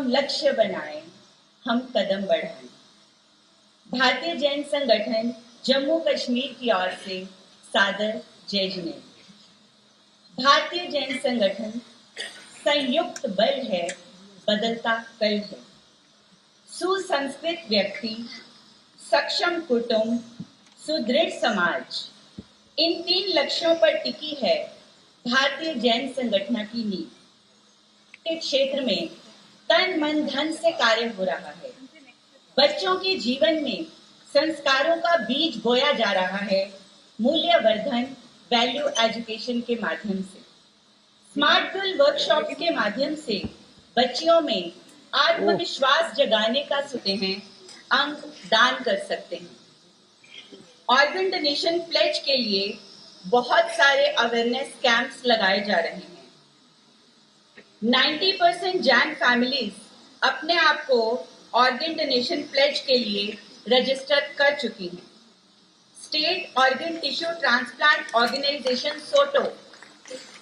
हम लक्ष्य बनाएं, हम कदम बढ़ाएं। भारतीय जैन संगठन जम्मू कश्मीर की ओर से सादर जय जिनेन्द्र। भारतीय जैन संगठन संयुक्त बल है, बदलता कल है। सुसंस्कृत व्यक्ति, सक्षम कुटुंब, सुदृढ़ समाज, इन 3 लक्ष्यों पर टिकी है भारतीय जैन संगठन की नींव। के क्षेत्र में तन मन धन से कार्य हो रहा है। बच्चों के जीवन में संस्कारों का बीज बोया जा रहा है, मूल्यवर्धन वैल्यू एजुकेशन के माध्यम से। स्मार्ट गर्ल वर्कशॉप के माध्यम से बच्चियों में आत्मविश्वास जगाने का सकते हैं, अंग दान कर सकते हैं। ऑर्गन डोनेशन प्लेज के लिए बहुत सारे अवेयरनेस कैंप्स लगाए जा रहे हैं। 90% जैन फैमिलीज अपने आप को ऑर्गन डोनेशन प्लेज के लिए रजिस्टर कर चुकी हैं। State organ tissue transplant organisation SOTTO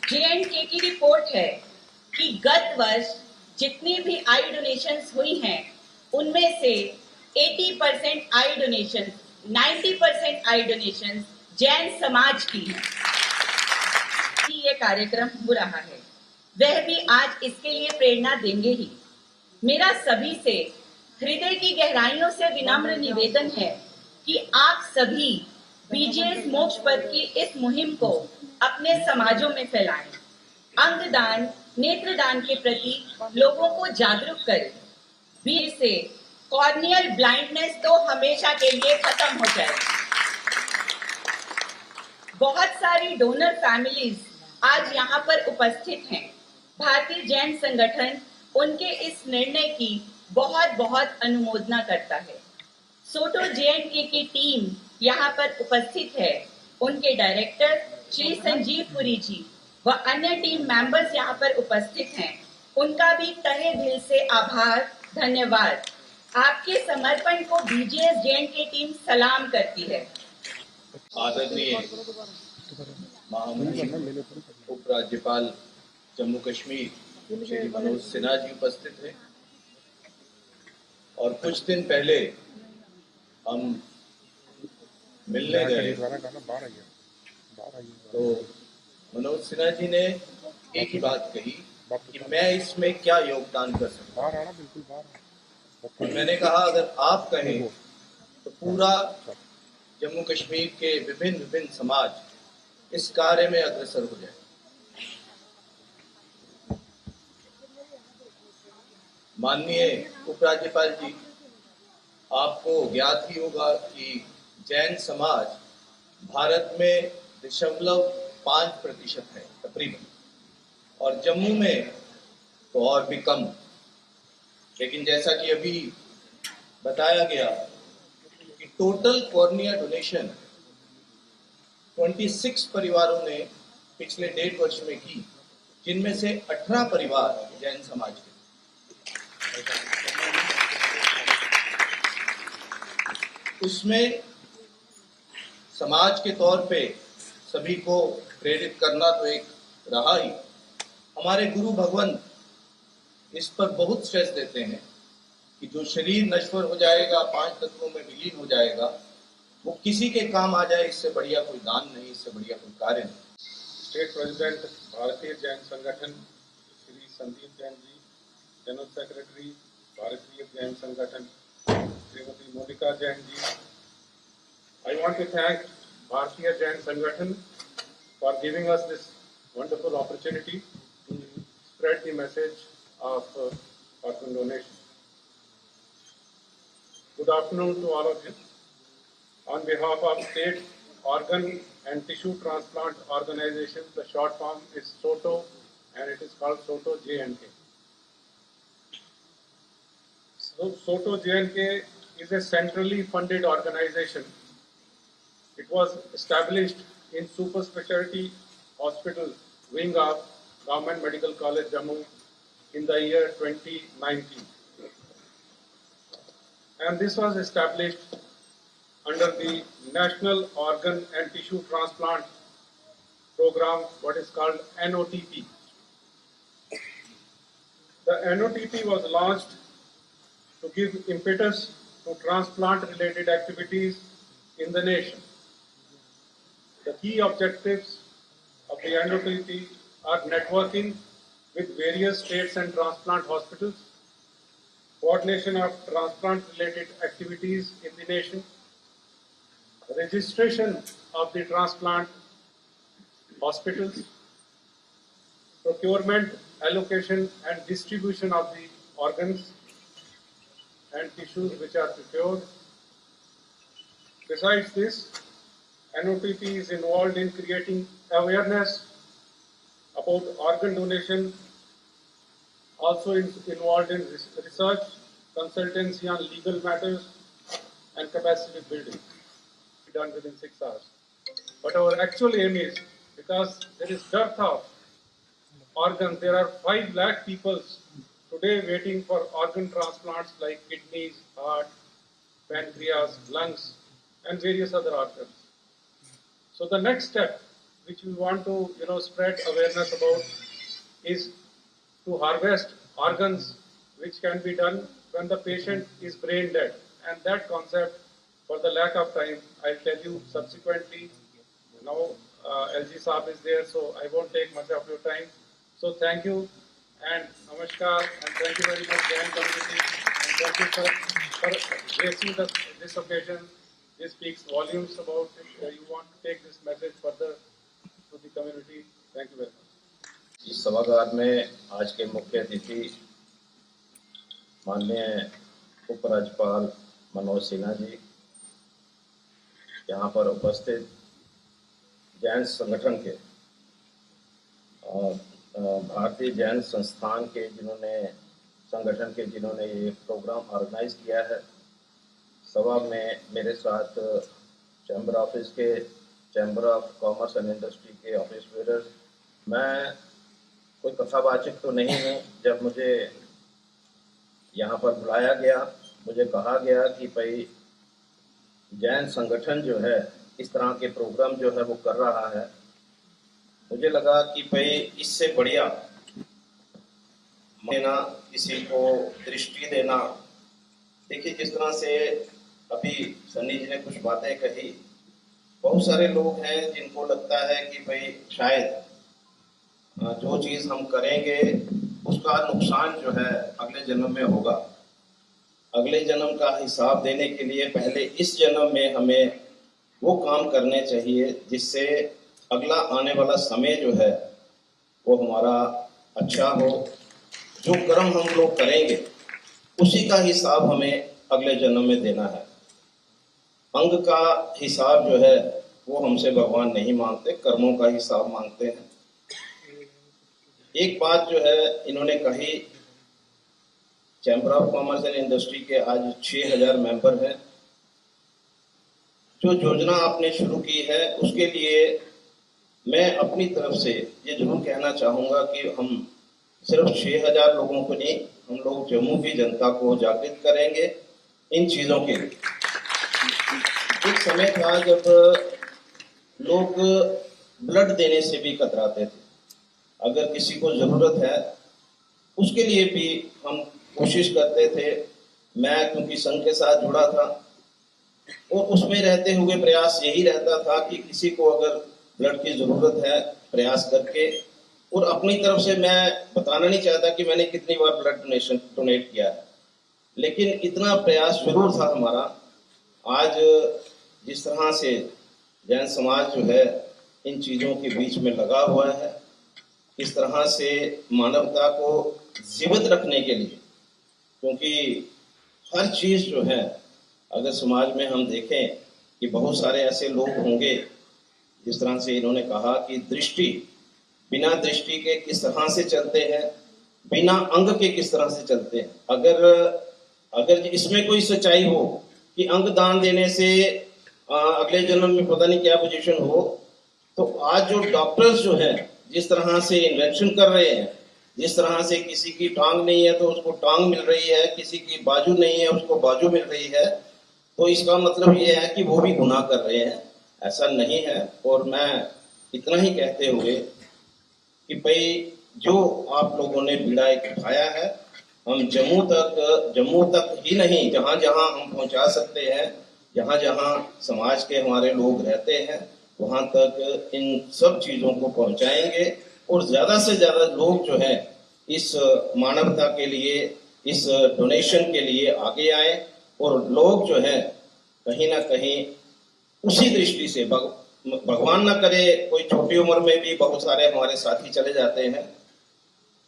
J&K की रिपोर्ट है कि गत वर्ष जितनी भी आई डोनेशंस हुई हैं, उनमें से 80% आई डोनेशन, 90% आई डोनेशन जैन समाज की है। ये कार्यक्रम हो रहा है, वह भी आज इसके लिए प्रेरणा देंगे ही। मेरा सभी से हृदय की गहराइयों से विनम्र निवेदन है कि आप सभी बीजेएस मोक्ष पद की इस मुहिम को अपने समाजों में फैलाएं। अंगदान, नेत्रदान के प्रति लोगों को जागरूक करें। वीर से कॉर्नियल ब्लाइंडनेस तो हमेशा के लिए खत्म हो जाए। बहुत सारी डोनर फैमिलीज आज यहाँ पर उपस्थित हैं। भारतीय जैन संगठन उनके इस निर्णय की बहुत बहुत अनुमोदना करता है। सोटो J&K की टीम यहाँ पर उपस्थित है। उनके डायरेक्टर श्री संजीव पुरी जी व अन्य टीम मेंबर्स यहाँ पर उपस्थित हैं। उनका भी तहे दिल से आभार, धन्यवाद। आपके समर्पण को बीजेएस J&K टीम सलाम करती है। आदरणीय महामहिम उपराज्यपाल जम्मू कश्मीर श्री मनोज सिन्हा जी उपस्थित हैं और कुछ दिन पहले हम मिलने गए तो मनोज सिन्हा जी ने एक ही बात कही कि मैं इसमें क्या योगदान कर सकता हूँ। मैंने कहा अगर आप कहें तो पूरा जम्मू कश्मीर के विभिन्न समाज इस कार्य में अग्रसर हो जाए। माननीय उपराज्यपाल जी, आपको ज्ञात ही होगा कि जैन समाज भारत में 0.5% है तकरीबन, और जम्मू में तो और भी कम। लेकिन जैसा कि अभी बताया गया कि टोटल कॉर्निया डोनेशन 26 परिवारों ने पिछले 1.5 वर्ष में की, जिनमें से 18 परिवार जैन समाज के। उसमें समाज के तौर पे सभी को प्रेरित करना तो एक रहा ही। हमारे गुरु भगवंत इस पर बहुत स्ट्रेस देते हैं कि जो शरीर नश्वर हो जाएगा, 5 तत्वों में विलीन हो जाएगा, वो किसी के काम आ जाए, इससे बढ़िया कोई दान नहीं, इससे बढ़िया कोई कार्य नहीं। स्टेट प्रेसिडेंट भारतीय जैन संगठन श्री संदीप जैन जी, जनरल सेक्रेटरी भारतीय जैन संगठन Shrimati Monika Jain ji, I want to thank Bharatiya Jain Sangathan for giving us this wonderful opportunity to spread the message of organ donation. Good afternoon to all of you. On behalf of State Organ and Tissue Transplant Organization, the short form is SOTO and it is called SOTO J&K. So SOTO J&K is a centrally funded organization. It was established in Super Specialty Hospital wing of Government Medical College Jammu in the year 2019. And this was established under the National Organ and Tissue Transplant Program, what is called NOTP. The NOTP was launched to give impetus to transplant-related activities in the nation. The key objectives of the NOTP are networking with various states and transplant hospitals, coordination of transplant-related activities in the nation, registration of the transplant hospitals, procurement, allocation and distribution of the organs and tissues which are procured. Besides this, NOTP is involved in creating awareness about organ donation, also involved in research, consultancy on legal matters and capacity building, done within 6 hours. But our actual aim is, because there is dearth of organs, there are 5 lakh people today waiting for organ transplants like kidneys, heart, pancreas, lungs, and various other organs. So the next step, which we want to spread awareness about, is to harvest organs, which can be done when the patient is brain dead. And that concept, for the lack of time, I'll tell you subsequently. Now LG Saab is there, so I won't take much of your time. So thank you and namaskar, and thank you very much, Jain community, and thank you for gracing this occasion. This speaks volumes about it. You want to take this message further to the community. Thank you very much. इस सभागार में आज के मुख्य अतिथि माननीय उपराज्यपाल मनोज सिन्हा जी, यहाँ पर उपस्थित जैन संगठन के भारतीय जैन संस्थान के जिन्होंने ये प्रोग्राम ऑर्गेनाइज किया है। सभा में मेरे साथ chamber of commerce and industry के ऑफिस बेयरर्स। मैं कोई कथावाचक तो नहीं हूँ। जब मुझे यहाँ पर बुलाया गया, मुझे कहा गया कि भाई जैन संगठन जो है इस तरह के प्रोग्राम जो है वो कर रहा है, मुझे लगा कि भाई इससे बढ़िया देना, किसी को दृष्टि देना। देखिए, जिस तरह से अभी सन्नी जी ने कुछ बातें कही, बहुत सारे लोग हैं जिनको लगता है कि भाई शायद जो चीज हम करेंगे उसका नुकसान जो है अगले जन्म में होगा। अगले जन्म का हिसाब देने के लिए पहले इस जन्म में हमें वो काम करने चाहिए जिससे अगला आने वाला समय जो है वो हमारा अच्छा हो। जो कर्म हम लोग करेंगे उसी का हिसाब हमें अगले जन्म में देना है। अंग का हिसाब जो है वो हमसे भगवान नहीं मांगते, कर्मों का हिसाब मांगते हैं। एक बात जो है इन्होंने कही, chamber of commerce and industry के आज 6000 मेंबर हैं। जो योजना आपने शुरू की है उसके लिए मैं अपनी तरफ से ये जरूर कहना चाहूँगा कि हम सिर्फ 6000 लोगों को नहीं, हम लोग जम्मू की जनता को जागृत करेंगे इन चीज़ों के लिए। एक समय था जब लोग ब्लड देने से भी कतराते थे। अगर किसी को ज़रूरत है उसके लिए भी हम कोशिश करते थे। मैं क्योंकि संघ के साथ जुड़ा था और उसमें रहते हुए प्रयास यही रहता था कि किसी को अगर ब्लड की ज़रूरत है, प्रयास करके, और अपनी तरफ से मैं बताना नहीं चाहता कि मैंने कितनी बार ब्लड डोनेट किया है, लेकिन इतना प्रयास जरूर था हमारा। आज जिस तरह से जैन समाज जो है इन चीज़ों के बीच में लगा हुआ है, इस तरह से मानवता को जीवित रखने के लिए, क्योंकि हर चीज़ जो है अगर समाज में हम देखें कि बहुत सारे ऐसे लोग होंगे, जिस तरह से इन्होंने कहा कि दृष्टि, बिना दृष्टि के किस तरह से चलते हैं, बिना अंग के किस तरह से चलते हैं। अगर इसमें कोई सच्चाई हो कि अंग दान देने से अगले जन्म में पता नहीं क्या पोजीशन हो, तो आज जो डॉक्टर्स जो है जिस तरह से इन्वेंशन कर रहे हैं, जिस तरह से किसी की टांग नहीं है तो उसको टांग मिल रही है, किसी की बाजू नहीं है उसको बाजू मिल रही है, तो इसका मतलब ये है कि वो भी गुनाह कर रहे हैं। ऐसा नहीं है। और मैं इतना ही कहते हुए कि भाई जो आप लोगों ने बीड़ा एक उठाया है, हम जम्मू तक ही नहीं, जहां जहां हम पहुंचा सकते हैं, जहां जहां समाज के हमारे लोग रहते हैं, वहां तक इन सब चीजों को पहुंचाएंगे और ज्यादा से ज्यादा लोग जो है इस मानवता के लिए, इस डोनेशन के लिए आगे आए और लोग जो है कहीं ना कहीं उसी दृष्टि से भगवान ना करे कोई छोटी उम्र में भी बहुत सारे हमारे साथी चले जाते हैं,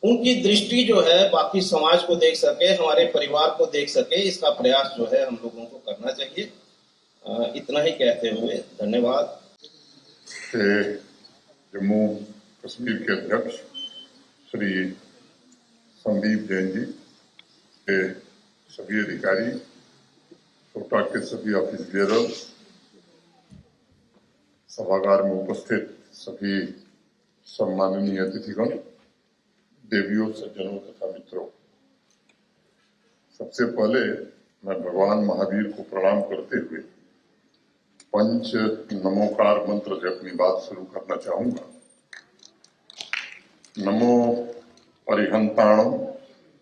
उनकी दृष्टि जो है बाकी समाज को देख सके, हमारे परिवार को देख सके, इसका प्रयास जो है हम लोगों को करना चाहिए। इतना ही कहते हुए धन्यवाद। जम्मू कश्मीर के अध्यक्ष श्री संदीप जैन जी, के सभी अधिकारी, कोटा के सभी ऑफिसर्स, सभागार में उपस्थित सभी सम्माननीय अतिथिगण, देवियों, सज्जनों तथा मित्रों, सबसे पहले मैं भगवान महावीर को प्रणाम करते हुए पंच नमोकार मंत्र से अपनी बात शुरू करना चाहूंगा। नमो परिहंताणम,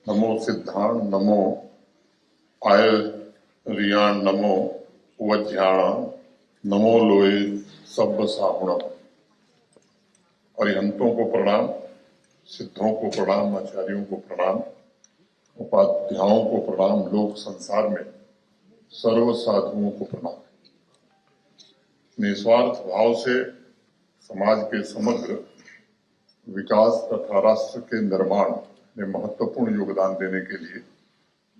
नमो सिद्धाण, नमो आयरियाण, नमो वज्ञाणम, नमो लोए सब साहुणम। अरिहंतों को प्रणाम, सिद्धों को प्रणाम, आचार्यों को प्रणाम, उपाध्यायों को प्रणाम, लोक संसार में सर्व साधुओं को प्रणाम। निस्वार्थ भाव से समाज के समग्र विकास तथा राष्ट्र के निर्माण में महत्वपूर्ण योगदान देने के लिए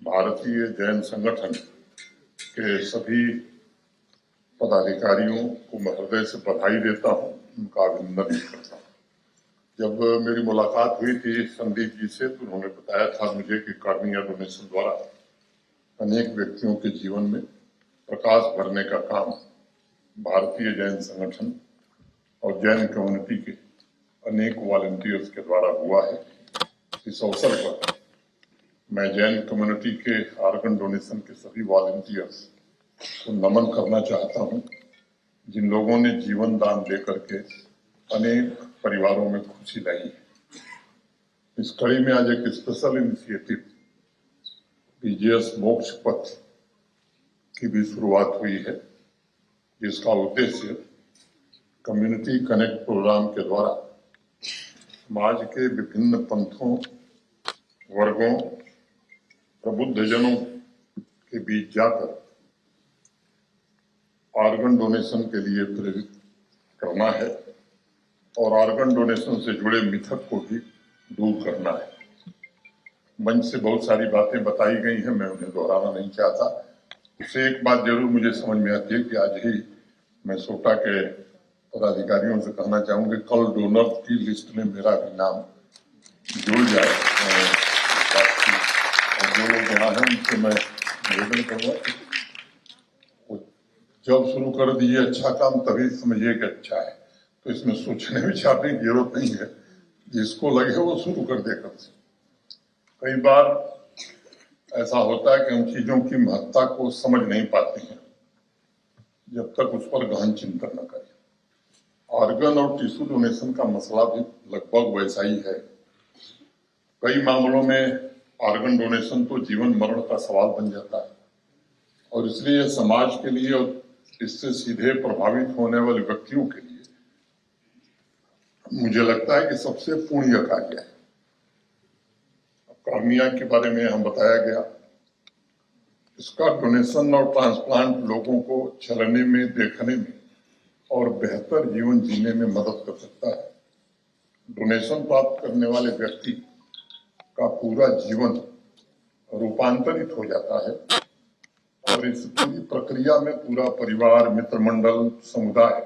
भारतीय जैन संगठन के सभी पदाधिकारियों को मैं हृदय से बधाई देता हूं, उनका अभिनंदन भी करता हूं। जब मेरी मुलाकात हुई थी संदीप जी से, तो उन्होंने बताया था मुझे कि कार्निया डोनेशन द्वारा अनेक व्यक्तियों के जीवन में प्रकाश भरने का काम भारतीय जैन संगठन और जैन कम्युनिटी के अनेक वॉलंटियर्स के द्वारा हुआ है। इस अवसर पर मैं जैन कम्युनिटी के ऑर्गन डोनेशन के सभी वॉलंटियर्स को नमन करना चाहता हूं, जिन लोगों ने जीवन दान दे करके अनेक परिवारों में खुशी लाई है। इस कड़ी में आज एक स्पेशल इनिशिएटिव बीजीएस मोक्ष पथ की भी शुरुआत हुई है, जिसका उद्देश्य कम्युनिटी कनेक्ट प्रोग्राम के द्वारा समाज के विभिन्न पंथों, वर्गों, प्रबुद्धजनों के बीच जाकर ऑर्गन डोनेशन के लिए प्रेरित करना है और ऑर्गन डोनेशन से जुड़े मिथक को भी दूर करना है। मंच से बहुत सारी बातें बताई गई हैं, मैं उन्हें दोहराना नहीं चाहता। उससे एक बात जरूर मुझे समझ में आती है कि आज ही मैं सोटा के पदाधिकारियों से कहना चाहूंगा, कल डोनर की लिस्ट में मेरा भी नाम जुड़ जाए। और जो लोग यहाँ हैं उनसे मैं निवेदन करूंगा, जब शुरू कर दिए अच्छा काम तभी समझिए कि अच्छा है, तो इसमें सोचने विचारने की जरूरत नहीं है, जिसको लगे वो शुरू कर दे कम से। कई बार ऐसा होता है कि हम चीजों की महत्ता को समझ नहीं पाते हैं जब तक उस पर गहन चिंतन न करें। ऑर्गन और टिश्यू डोनेशन का मसला भी लगभग वैसा ही है। कई मामलों में ऑर्गन डोनेशन तो जीवन मरण का सवाल बन जाता है और इसलिए समाज के लिए और इससे सीधे प्रभावित होने वाले व्यक्तियों के लिए मुझे लगता है कि सबसे पुण्य कार्य है। कार्निया के बारे में हम बताया गया, इसका डोनेशन और ट्रांसप्लांट लोगों को चलने में, देखने में और बेहतर जीवन जीने में मदद कर सकता है। डोनेशन प्राप्त करने वाले व्यक्ति का पूरा जीवन रूपांतरित हो जाता है और इस पूरी प्रक्रिया में पूरा परिवार, मित्र मंडल, समुदाय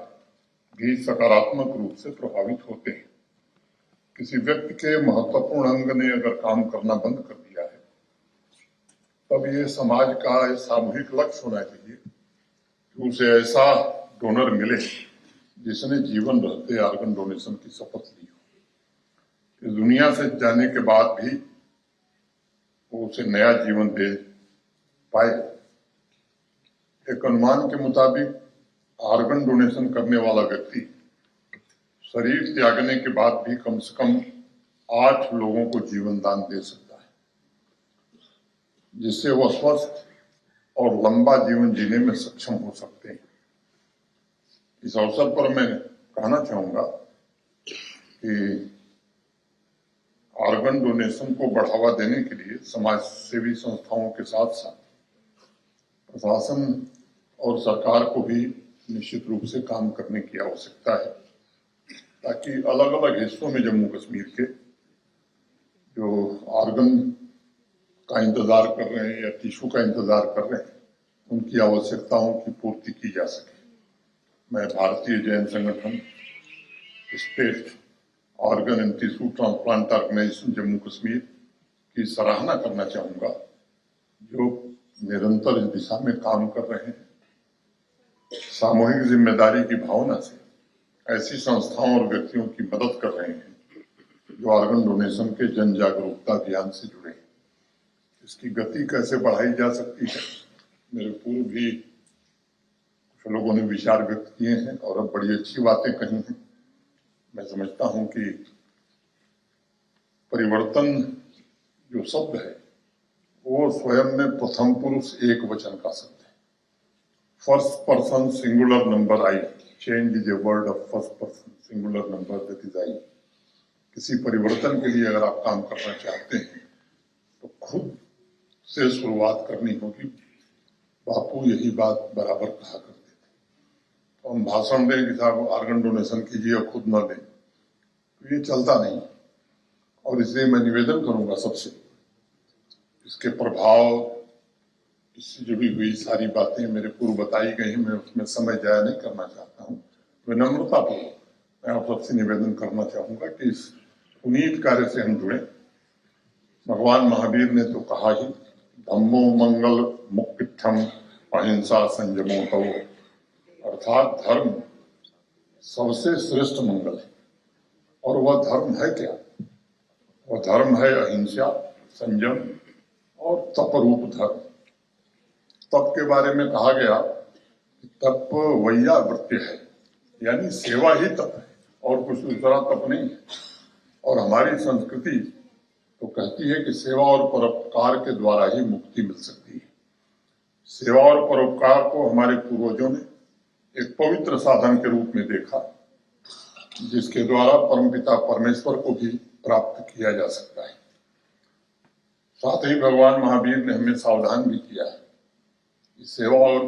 भी सकारात्मक रूप से प्रभावित होते हैं। किसी व्यक्ति के महत्वपूर्ण अंग ने अगर काम करना बंद कर दिया है, तब ये समाज का सामूहिक लक्ष्य होना चाहिए कि उसे ऐसा डोनर मिले जिसने जीवन रहते ऑर्गन डोनेशन की शपथ ली हो। इस दुनिया से जाने के बाद भी वो उसे नया जीवन दे पाए। एक अनुमान के मुताबिक ऑर्गन डोनेशन करने वाला व्यक्ति शरीर त्यागने के बाद भी कम से कम 8 लोगों को जीवन दान दे सकता है, जिससे वह स्वस्थ और लंबा जीवन जीने में सक्षम हो सकते हैं। इस अवसर पर मैं कहना चाहूंगा कि ऑर्गन डोनेशन को बढ़ावा देने के लिए समाज सेवी संस्थाओं के साथ साथ प्रशासन और सरकार को भी निश्चित रूप से काम करने की आवश्यकता है, ताकि अलग अलग हिस्सों में जम्मू कश्मीर के जो ऑर्गन का इंतजार कर रहे हैं या टिश्यू का इंतजार कर रहे हैं, उनकी आवश्यकताओं की पूर्ति की जा सके। मैं Bharatiya Jain Sangathan state organ and tissue transplant organisation Jammu Kashmir की सराहना करना चाहूंगा, जो निरंतर इस दिशा में काम कर रहे हैं। सामूहिक जिम्मेदारी की भावना से ऐसी संस्थाओं और व्यक्तियों की मदद कर रहे हैं जो ऑर्गन डोनेशन के जन जागरूकता अभियान से जुड़े हैं। इसकी गति कैसे बढ़ाई जा सकती है, मेरे पूर्व भी कुछ लोगों ने विचार व्यक्त किए हैं और अब बड़ी अच्छी बातें कही हैं। मैं समझता हूं कि परिवर्तन जो शब्द है वो स्वयं में प्रथम पुरुष एक वचन का शब्द है। First person singular number I, change is a word of first person singular number that is I. किसी परिवर्तन के लिए अगर आप काम करना चाहते हैं तो खुद से शुरुआत करनी होगी। बापू यही बात बराबर कहा करते थे। तो हम भाषण दें कि साहब ऑर्गन डोनेशन कीजिए और खुद न दें, तो ये चलता नहीं। और इसलिए मैं निवेदन करूंगा सबसे, इसके प्रभाव, इससे जुड़ी हुई सारी बातें मेरे पूर्व बताई गई हैं, मैं उसमें समय जाया नहीं करना चाहता हूँ। विनम्रतापूर्वक मैं आप सबसे निवेदन करना चाहूंगा कि इस पुनीत कार्य से हम जुड़े। भगवान महावीर ने तो कहा ही, धम्मो मंगल मुक्तिठम अहिंसा संयमो भवो, अर्थात धर्म सबसे श्रेष्ठ मंगल है। और वह धर्म है क्या? वह धर्म है अहिंसा, संयम और तप रूप धर्म। तप के बारे में कहा गया कि तप वैयावृत्य है, यानी सेवा ही तप है और कुछ दूसरा तप नहीं है। और हमारी संस्कृति तो कहती है कि सेवा और परोपकार के द्वारा ही मुक्ति मिल सकती है। सेवा और परोपकार को हमारे पूर्वजों ने एक पवित्र साधन के रूप में देखा, जिसके द्वारा परमपिता परमेश्वर को भी प्राप्त किया जा सकता है। साथ ही भगवान महावीर ने हमें सावधान भी किया है कि सेवा और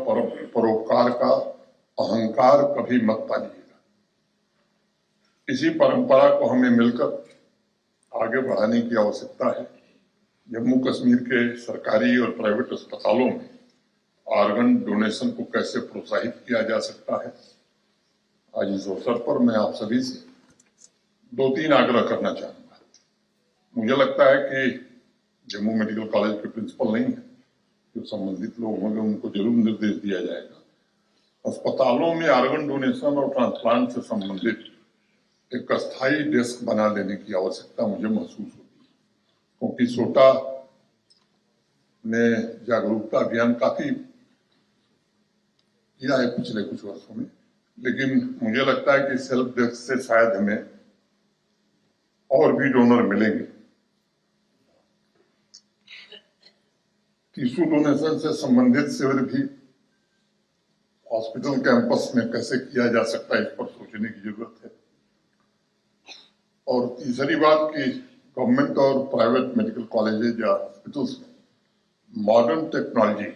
परोपकार का अहंकार कभी मत पालिएगा। इसी परंपरा को हमें मिलकर आगे बढ़ाने की आवश्यकता है। जम्मू कश्मीर के सरकारी और प्राइवेट अस्पतालों में ऑर्गन डोनेशन को कैसे प्रोत्साहित किया जा सकता है, आज इस अवसर पर मैं आप सभी से 2-3 आग्रह करना चाहूंगा। मुझे लगता है कि जम्मू मेडिकल कॉलेज के प्रिंसिपल नहीं है, जो संबंधित लोग होंगे उनको जरूर निर्देश दिया जाएगा। अस्पतालों में ऑर्गन डोनेशन और ट्रांसप्लांट से संबंधित एक अस्थायी डेस्क बना देने की आवश्यकता मुझे महसूस होती है, क्योंकि सोटा ने जागरूकता अभियान काफी किया है पिछले कुछ वर्षों में, लेकिन मुझे लगता है कि सेल्फ डेस्क से शायद हमें और भी डोनर मिलेंगे। टिश्यू डोनेशन से संबंधित शिविर भी हॉस्पिटल कैंपस में कैसे किया जा सकता है, इस पर सोचने की जरूरत है। और तीसरी बात कि गवर्नमेंट और प्राइवेट मेडिकल कॉलेजेज या हॉस्पिटल्स में मॉडर्न टेक्नोलॉजी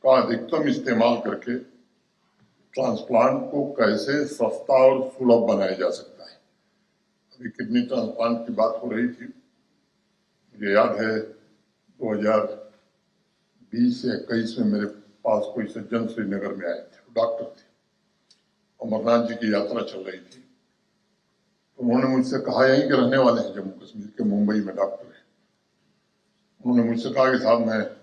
का अधिकतम इस्तेमाल करके ट्रांसप्लांट को कैसे सस्ता और सुलभ बनाया जा सकता है। अभी किडनी ट्रांसप्लांट की बात हो रही थी, मुझे याद है 2020 से 21 में मेरे पास कोई सज्जन श्रीनगर में आए थे, डॉक्टर थे, अमरनाथ जी की यात्रा चल रही थी। तो उन्होंने मुझसे कहा, यहीं के रहने वाले हैं जम्मू कश्मीर के, मुंबई में डॉक्टर है। उन्होंने मुझसे कहा कि साहब मैं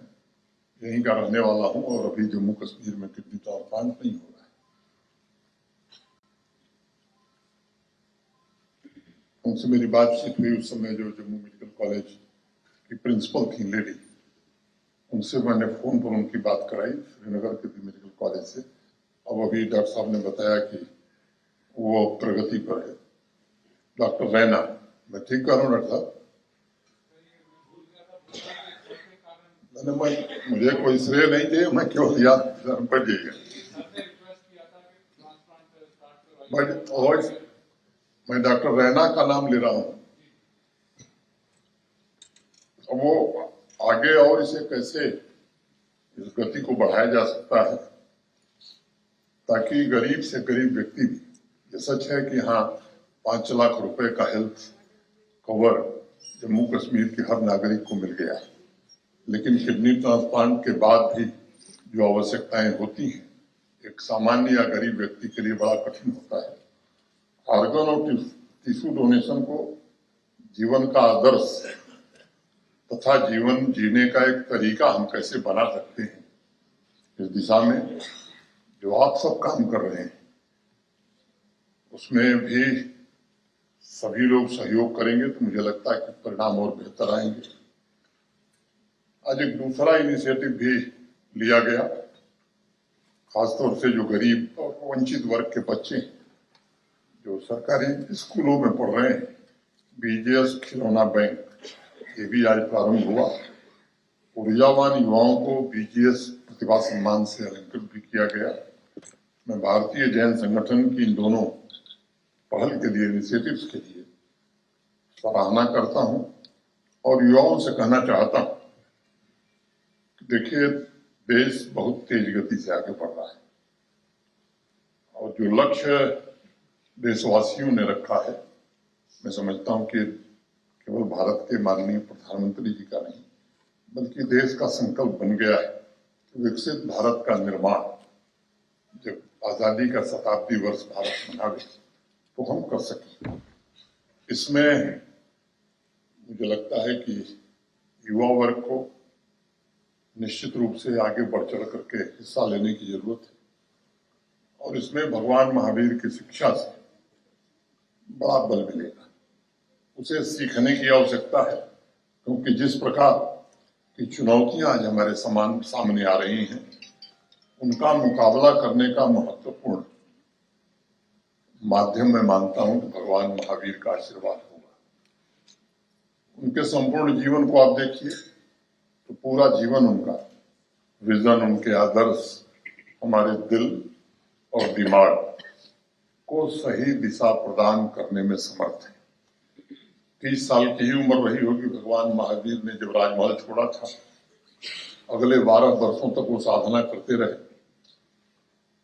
यहीं का रहने वाला हूं और अभी जम्मू कश्मीर में किडनी ट्रांसप्लांट नहीं हो रहा है। उनसे मेरी बातचीत हुई उस समय, जो जम्मू मेडिकल कॉलेज की प्रिंसिपल थी लेडी, उनसे मैंने फोन पर उनकी बात कराई श्रीनगर के मेडिकल कॉलेज से। अब अभी डॉक्टर साहब ने बताया कि वो प्रगति पर है। डॉक्टर रैना, मैं ठीक कर रहा हूँ डॉक्टर साहब। मुझे कोई श्रेय नहीं चाहिए, मैं केवल याद पर जाइए। मैं डॉक्टर रैना का नाम ले रहा हूँ। वो आगे और इसे कैसे इस गति को बढ़ाया जा सकता है ताकि गरीब से गरीब व्यक्ति भी, ये सच है कि हाँ 5 लाख रुपए का हेल्थ कवर जम्मू कश्मीर के हर नागरिक को मिल गया है, लेकिन किडनी ट्रांसप्लांट के बाद भी जो आवश्यकताएं होती हैं एक सामान्य या गरीब व्यक्ति के लिए बड़ा कठिन होता है। ऑर्गन और टिश्यू डोनेशन को जीवन का आदर्श तथा जीवन जीने का एक तरीका हम कैसे बना सकते हैं, इस दिशा में जो आप सब काम कर रहे हैं उसमें भी सभी लोग सहयोग करेंगे तो मुझे लगता है कि परिणाम और बेहतर आएंगे। आज एक दूसरा इनिशिएटिव भी लिया गया, खासतौर से जो गरीब और वंचित वर्ग के बच्चे जो सरकारी स्कूलों में पढ़ रहे हैं, बीजेएस खिलौना बैंक ये भी आज प्रारंभ हुआ। ऊर्जावान युवाओं को बीजीएस प्रतिभा सम्मान से अलंकृत भी किया गया। मैं भारतीय जैन संगठन की इन दोनों पहल के लिए, इनिशिएटिव्स के लिए सराहना करता हूं और युवाओं से कहना चाहता हूं कि देखिए देश बहुत तेज गति से आगे बढ़ रहा है और जो लक्ष्य देशवासियों ने रखा है, मैं समझता हूं कि केवल भारत के माननीय प्रधानमंत्री जी का नहीं बल्कि देश का संकल्प बन गया है कि विकसित भारत का निर्माण जब आजादी का शताब्दी वर्ष भारत मनावे तो हम कर सकें। इसमें मुझे लगता है कि युवा वर्ग को निश्चित रूप से आगे बढ़ चढ़ करके हिस्सा लेने की जरूरत है और इसमें भगवान महावीर की शिक्षा से बड़ा बल मिलेगा। उसे सीखने की आवश्यकता है क्योंकि जिस प्रकार की चुनौतियां आज हमारे सामने आ रही हैं उनका मुकाबला करने का महत्वपूर्ण माध्यम मैं मानता हूं कि भगवान महावीर का आशीर्वाद होगा। उनके संपूर्ण जीवन को आप देखिए तो पूरा जीवन उनका विजन, उनके आदर्श हमारे दिल और दिमाग को सही दिशा प्रदान करने में समर्थ है। 30 साल की ही उम्र रही होगी भगवान महावीर ने जब राजमहल छोड़ा था। अगले 12 वर्षों तक वो साधना करते रहे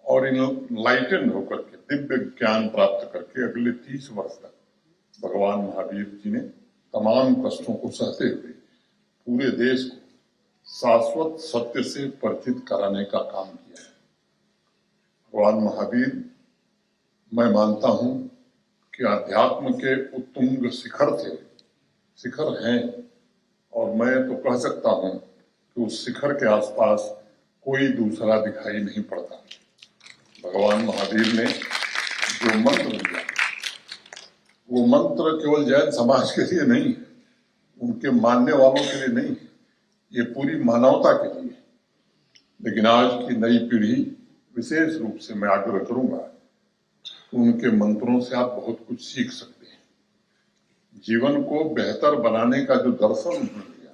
और इनलाइटन होकर के दिव्य ज्ञान प्राप्त करके अगले 30 वर्ष तक भगवान महावीर जी ने तमाम कष्टों को सहते हुए पूरे देश को शाश्वत सत्य से परिचित कराने का काम किया है। भगवान महावीर मैं मानता हूं कि अध्यात्म के उत्तुंग शिखर हैं और मैं तो कह सकता हूं कि उस शिखर के आसपास कोई दूसरा दिखाई नहीं पड़ता। भगवान महावीर ने जो मंत्र दिया वो मंत्र केवल जैन समाज के लिए नहीं, उनके मानने वालों के लिए नहीं, ये पूरी मानवता के लिए। लेकिन आज की नई पीढ़ी विशेष रूप से मैं आग्रह करूंगा उनके मंत्रों से आप बहुत कुछ सीख सकते हैं। जीवन को बेहतर बनाने का जो दर्शन उन्होंने दिया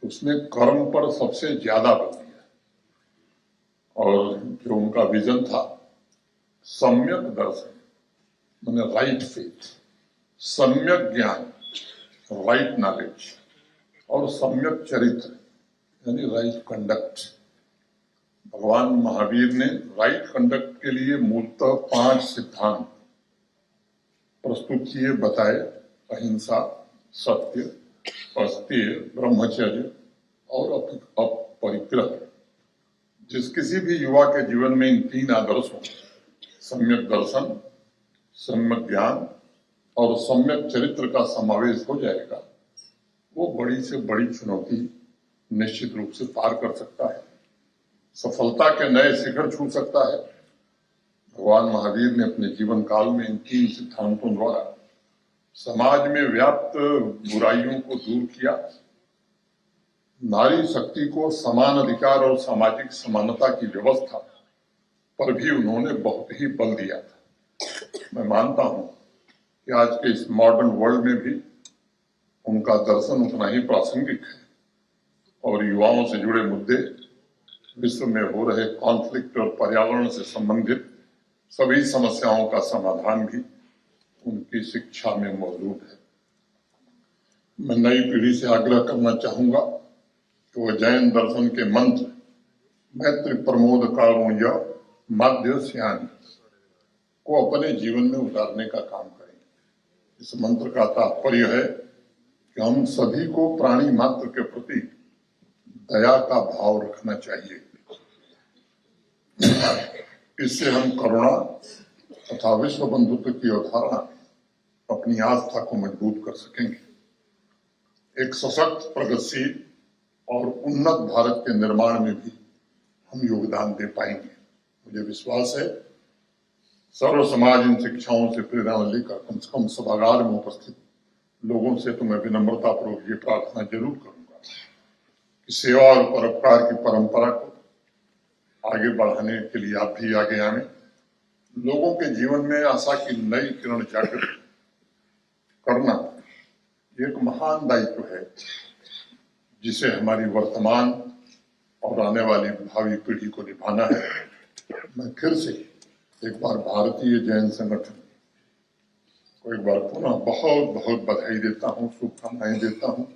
उसने कर्म पर सबसे ज्यादा बल दिया और जो उनका विजन था सम्यक दर्शन माने राइट फेथ, सम्यक ज्ञान राइट नॉलेज और सम्यक चरित्र यानी राइट कंडक्ट। भगवान महावीर ने राइट कंडक्ट के लिए मूलतः 5 सिद्धांत प्रस्तुत किए, बताए। अहिंसा, सत्य, अस्तेय, ब्रह्मचर्य और अपरिग्रह। जिस किसी भी युवा के जीवन में इन 3 आदर्शों सम्यक दर्शन, सम्यक ज्ञान और सम्यक चरित्र का समावेश हो जाएगा वो बड़ी से बड़ी चुनौती निश्चित रूप से पार कर सकता है, सफलता के नए शिखर छू सकता है। भगवान महावीर ने अपने जीवन काल में इन 3 सिद्धांतों द्वारा समाज में व्याप्त बुराइयों को दूर किया, नारी शक्ति को समान अधिकार और सामाजिक समानता की व्यवस्था पर भी उन्होंने बहुत ही बल दिया था। मैं मानता हूं कि आज के इस मॉडर्न वर्ल्ड में भी उनका दर्शन उतना ही प्रासंगिक है और युवाओं से जुड़े मुद्दे, विश्व में हो रहे कॉन्फ्लिक्ट और पर्यावरण से संबंधित सभी समस्याओं का समाधान भी उनकी शिक्षा में मौजूद है। मैं नई पीढ़ी से आग्रह करना चाहूंगा कि वह जैन दर्शन के मंत्र मैत्री प्रमोद कारुण्य माध्य स्यान को अपने जीवन में उतारने का काम करें। इस मंत्र का तात्पर्य है कि हम सभी को प्राणी मात्र के प्रति दया का भाव रखना चाहिए। इससे हम करुणा तथा विश्व बंधुत्व की अवधारणा अपनी आस्था को मजबूत कर सकेंगे। एक सशक्त, प्रगतिशील और उन्नत भारत के निर्माण में भी हम योगदान दे पाएंगे। मुझे विश्वास है सर्व समाज इन शिक्षाओं से प्रेरणा लेकर कम से कम सभागार में उपस्थित लोगों से तो मैं विनम्रता पूर्वक ये प्रार्थना जरूर करूंगा कि सेवा और परोपकार की परंपरा को आगे बढ़ाने के लिए आप भी आगे आए, लोगों के जीवन में आशा की नई किरण जागृत करना एक महान दायित्व है, जिसे हमारी वर्तमान और आने वाली भावी पीढ़ी को निभाना है। मैं फिर से एक बार भारतीय जैन संगठन को एक बार पुनः बहुत बहुत बधाई देता हूँ, शुभकामनाएं देता हूँ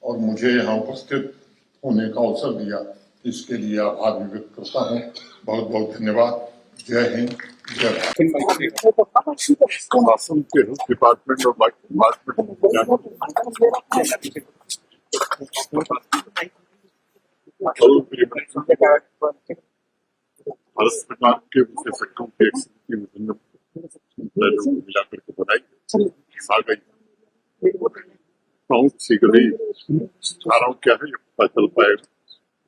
और मुझे यहाँ उपस्थित होने का अवसर दिया, इसके लिए आभार भी व्यक्त करता हूँ। बहुत बहुत धन्यवाद। जय हिंद, जय भारत। डिपार्टमेंट ऑफ भारत सरकार के विशेषज्ञों की एक समिति विभिन्न पहलुओं को मिलाकर के बनाई आ गई। बहुत शीघ्र ही धाराओं क्या है ये पता चल पाएगा।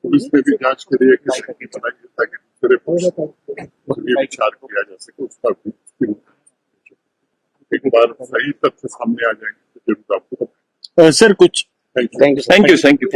पुलिस में भी जांच के लिए एक समिति बनाई है ताकि दूसरे पक्ष पर भी विचार किया जा सके, उसका भी एक बार सही तथ्य सामने आ जाएंगे तो जरूर आपको सर कुछ थैंक यू